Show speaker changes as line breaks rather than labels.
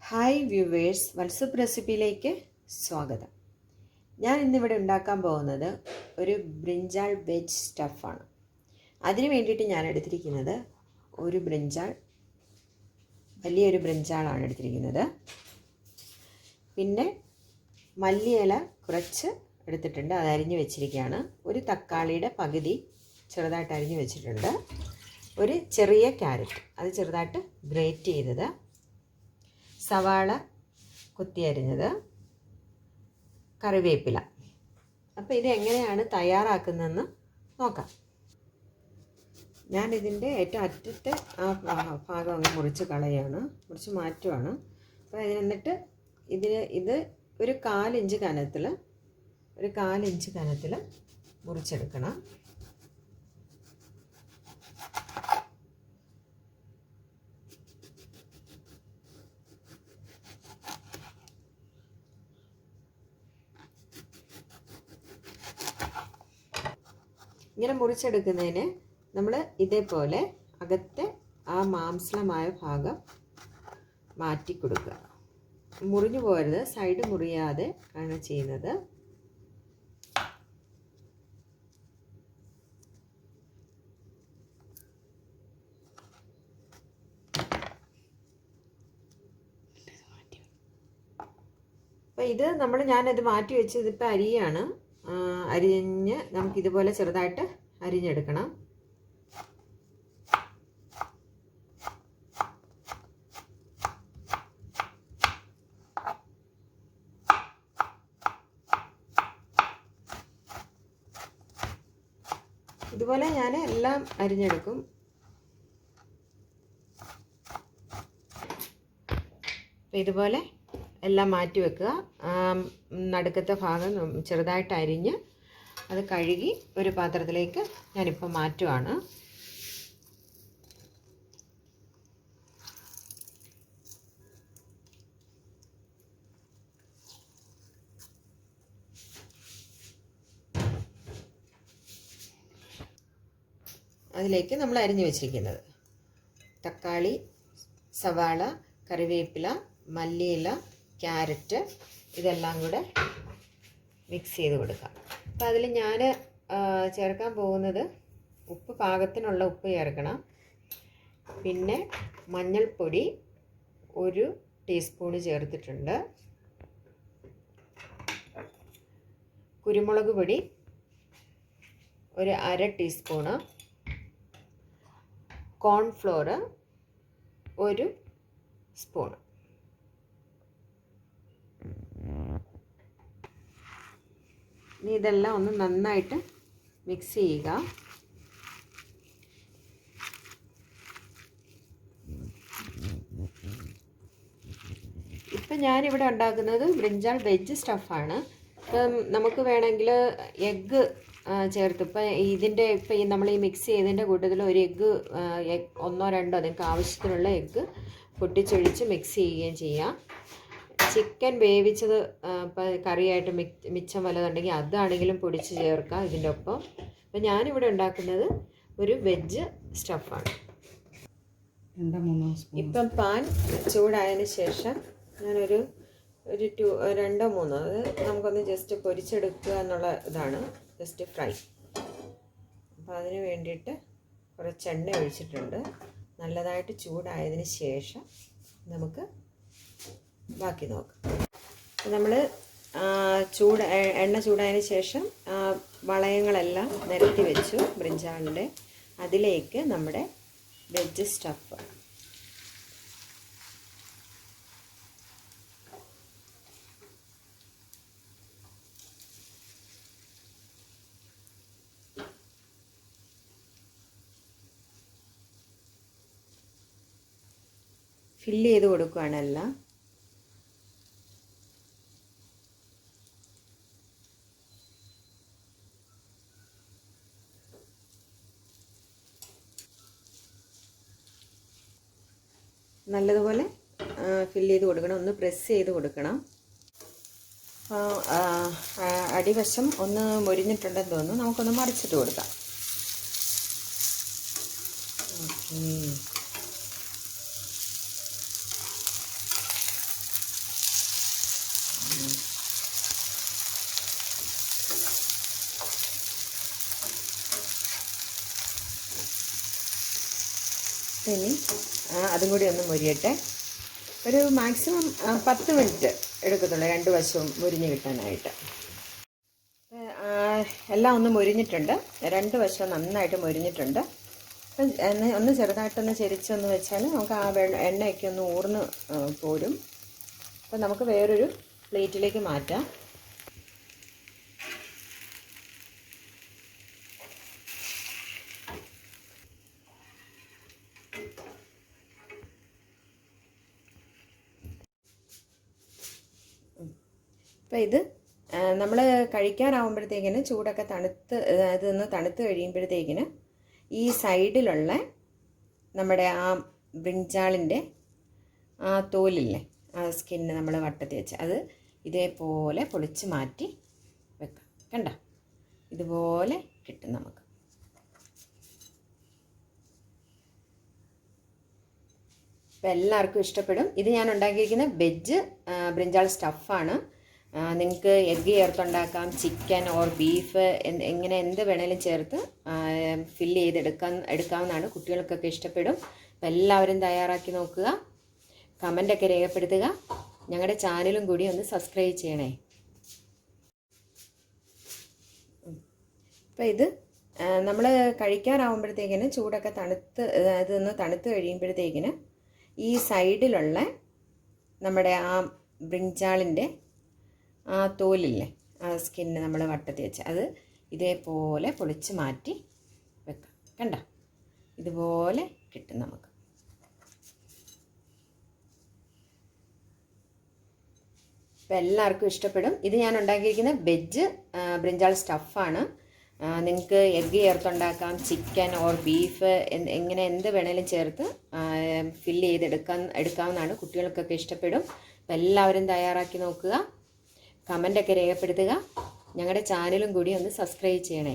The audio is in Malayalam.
ഹായ് വ്യൂവേഴ്സ്, വത്സപ്പ് റെസിപ്പിയിലേക്ക് സ്വാഗതം. ഞാൻ ഇന്നിവിടെ ഉണ്ടാക്കാൻ പോകുന്നത് ഒരു ബ്രിഞ്ചാൾ വെജ് സ്റ്റഫാണ്. അതിന് വേണ്ടിയിട്ട് ഞാൻ എടുത്തിരിക്കുന്നത് ഒരു വലിയൊരു ബ്രിഞ്ചാളാണ് എടുത്തിരിക്കുന്നത്. പിന്നെ മല്ലിയില കുറച്ച് എടുത്തിട്ടുണ്ട്, അത് അരിഞ്ഞ് വെച്ചിരിക്കുകയാണ്. ഒരു തക്കാളിയുടെ പകുതി ചെറുതായിട്ട് അരിഞ്ഞ് വെച്ചിട്ടുണ്ട്. ഒരു ചെറിയ ക്യാരറ്റ്, അത് ചെറുതായിട്ട് ഗ്രേറ്റ് ചെയ്തത്, സവാള കൊത്തി അരിഞ്ഞത്, കറിവേപ്പില. അപ്പോൾ ഇത് എങ്ങനെയാണ് തയ്യാറാക്കുന്നതെന്ന് നോക്കാം. ഞാനിതിൻ്റെ ഏറ്റവും അറ്റത്തെ ആ ഭാഗം അങ്ങ് മുറിച്ച് കളയാണ്, മുറിച്ച് മാറ്റുവാണ്. അപ്പോൾ എന്നിട്ട് ഇത് ഒരു 1/4 ഇഞ്ച് കനത്തിൽ മുറിച്ചെടുക്കണം. ഇങ്ങനെ മുറിച്ചെടുക്കുന്നതിന് നമ്മൾ ഇതേപോലെ അകത്തെ ആ മാംസളമായ ഭാഗം മാറ്റി കൊടുക്കുക. മുറിഞ്ഞു പോരുത്, സൈഡ് മുറിയാതെ ആണ് ചെയ്യുന്നത്. അപ്പോൾ ഞാനത് മാറ്റി വെച്ച് ഇതിപ്പോൾ അരിയാണ്. അരിഞ്ഞ് നമുക്കിതുപോലെ ചെറുതായിട്ട് അരിഞ്ഞെടുക്കണം. ഇതുപോലെ ഞാൻ എല്ലാം അരിഞ്ഞെടുക്കും. ഇതുപോലെ എല്ലാം മാറ്റി വെക്കുക. നടുക്കത്തെ ഭാഗം ചെറുതായിട്ട് അരിഞ്ഞ് അത് കഴുകി ഒരു പാത്രത്തിലേക്ക് ഞാനിപ്പോൾ മാറ്റുവാണ്. അതിലേക്ക് നമ്മൾ അരിഞ്ഞു വെച്ചിരിക്കുന്നത് തക്കാളി, സവാള, കറിവേപ്പില, മല്ലിയില, ക്യാരറ്റ്, ഇതെല്ലാം കൂടെ മിക്സ് ചെയ്ത് കൊടുക്കാം. അപ്പോൾ അതിൽ ഞാൻ ചേർക്കാൻ പോകുന്നത് ഉപ്പ്, പാകത്തിനുള്ള ഉപ്പ് ചേർക്കണം. പിന്നെ മഞ്ഞൾപ്പൊടി 1 ടീസ്പൂൺ ചേർത്തിട്ടുണ്ട്. കുരുമുളക് പൊടി 1/2 ടീസ്പൂണ്, കോൺഫ്ലോർ 1 സ്പൂൺ. ഇനി ഇതെല്ലാം ഒന്ന് നന്നായിട്ട് മിക്സ് ചെയ്യുക. ഇപ്പം ഞാനിവിടെ ഉണ്ടാക്കുന്നത് ബ്രിഞ്ചാൾ വെജ് സ്റ്റഫാണ്. ഇപ്പം നമുക്ക് വേണമെങ്കിൽ എഗ്ഗ് ചേർത്ത്, ഇപ്പം നമ്മൾ ഈ മിക്സ് ചെയ്തതിൻ്റെ കൂട്ടത്തിൽ ഒരു എഗ്ഗ് 1 2 നിങ്ങൾക്ക് ആവശ്യത്തിനുള്ള എഗ്ഗ് പൊട്ടിച്ചൊഴിച്ച് മിക്സ് ചെയ്യുകയും ചെയ്യാം. ചിക്കൻ വേവിച്ചത് ഇപ്പം കറിയായിട്ട് മിച്ചം വല്ലതുണ്ടെങ്കിൽ അതാണെങ്കിലും പൊടിച്ച് ചേർക്കാം ഇതിൻ്റെ ഒപ്പം. അപ്പം ഞാനിവിടെ ഉണ്ടാക്കുന്നത് ഒരു വെജ് സ്റ്റഫാണ്. ഇപ്പം പാൻ ചൂടായതിന് ശേഷം ഞാനൊരു 2 3 അത് നമുക്കൊന്ന് ജസ്റ്റ് പൊരിച്ചെടുക്കുക എന്നുള്ള ഇതാണ്, ജസ്റ്റ് ഫ്രൈ. അപ്പോൾ അതിന് വേണ്ടിയിട്ട് കുറച്ച് എണ്ണ ഒഴിച്ചിട്ടുണ്ട്. നല്ലതായിട്ട് ചൂടായതിന് ശേഷം നമുക്ക് ബാക്കി നോക്കാം. നമ്മൾ എണ്ണ ചൂടായതിന് ശേഷം വളയങ്ങളെല്ലാം നിരത്തി വെച്ചു ബ്രിഞ്ചാളിൻ്റെ. അതിലേക്ക് നമ്മുടെ വെജ് സ്റ്റഫ് ഫില്ല് ചെയ്ത് കൊടുക്കുകയാണ് എല്ലാം. നല്ലതുപോലെ ഫില്ല് ചെയ്ത് കൊടുക്കണം, ഒന്ന് പ്രസ് ചെയ്ത് കൊടുക്കണം. അടിവശം ഒന്ന് മൊരിഞ്ഞിട്ടുണ്ടെന്ന് തോന്നുന്നു. നമുക്കൊന്ന് മറിച്ചിട്ട് കൊടുക്കാം. ഓക്കെ, ഇനി അതും കൂടി ഒന്ന് മുരിയട്ടെ. ഒരു മാക്സിമം 10 മിനിറ്റ് എടുക്കത്തുള്ളൂ രണ്ട് വശവും മുരിഞ്ഞ് കിട്ടാനായിട്ട്. എല്ലാം ഒന്ന് മുരിഞ്ഞിട്ടുണ്ട്, രണ്ട് വശവും നന്നായിട്ട് മുരിഞ്ഞിട്ടുണ്ട്. ഒന്ന് ചെറുതായിട്ടൊന്ന് ചെരിച്ചൊന്ന് വെച്ചാൽ നമുക്ക് ആ എണ്ണയൊക്കെ ഒന്ന് ഊർന്ന് പോരും. അപ്പം നമുക്ക് വേറൊരു പ്ലേറ്റിലേക്ക് മാറ്റാം. അപ്പം ഇത് നമ്മൾ കഴിക്കാറാവുമ്പോഴത്തേക്കിന് ചൂടൊക്കെ ഇതൊന്ന് തണുത്ത് കഴിയുമ്പോഴത്തേക്കിന് ഈ സൈഡിലുള്ള നമ്മുടെ ആ ബ്രിഞ്ചാളിൻ്റെ ആ തോലില്ലേ, ആ സ്കിന്ന് നമ്മൾ വട്ടത്തി വെച്ച് അത് ഇതേപോലെ പൊളിച്ച് മാറ്റി വെക്കാം. കണ്ടോ, ഇതുപോലെ കിട്ടും നമുക്ക്. അപ്പം എല്ലാവർക്കും ഇഷ്ടപ്പെടും. ഇത് ഞാൻ ഉണ്ടാക്കിയിരിക്കുന്ന വെജ് ബ്രിഞ്ചാൾ സ്റ്റഫാണ്. നിങ്ങൾക്ക് എഗ്ഗ് ചേർത്തുണ്ടാക്കാം, ചിക്കൻ ഓർ ബീഫ്, എങ്ങനെ എന്ത് വേണേലും ചേർത്ത് ഫില്ല് എടുക്കാവുന്നതാണ്. കുട്ടികൾക്കൊക്കെ ഇഷ്ടപ്പെടും. അപ്പം എല്ലാവരും തയ്യാറാക്കി നോക്കുക, കമൻ്റൊക്കെ രേഖപ്പെടുത്തുക. ഞങ്ങളുടെ ചാനലും കൂടി ഒന്ന് സബ്സ്ക്രൈബ് ചെയ്യണേ. അപ്പം ഇത് നമ്മൾ കഴിക്കാറാവുമ്പോഴത്തേക്കിന് ചൂടൊക്കെ ഇതൊന്ന് തണുത്ത് കഴിയുമ്പോഴത്തേക്കിന് ഈ സൈഡിലുള്ള നമ്മുടെ ആ ബ്രിഞ്ചാളിൻ്റെ ആ തോലില്ലേ, ആ സ്കിന്ന് നമ്മൾ വട്ടത്തി വെച്ച് അത് ഇതേപോലെ പൊളിച്ച് മാറ്റി വെക്കാം. കണ്ടോ, ഇതുപോലെ കിട്ടും നമുക്ക്. അപ്പം എല്ലാവർക്കും ഇഷ്ടപ്പെടും. ഇത് ഞാൻ ഉണ്ടാക്കിയിരിക്കുന്ന വെജ് ബ്രിഞ്ചാൾ സ്റ്റഫാണ്. നിങ്ങൾക്ക് എഗ്ഗ് ചേർത്തുണ്ടാക്കാം, ചിക്കൻ ഓർ ബീഫ്, എങ്ങനെ എന്ത് വേണേലും ചേർത്ത് ഫില്ല് എടുക്കാവുന്നതാണ്. കുട്ടികൾക്കൊക്കെ ഇഷ്ടപ്പെടും. അപ്പം എല്ലാവരും തയ്യാറാക്കി നോക്കുക, കമൻ്റൊക്കെ രേഖപ്പെടുത്തുക. ഞങ്ങളുടെ ചാനലും കൂടി ഒന്ന് സബ്സ്ക്രൈബ് ചെയ്യണേ.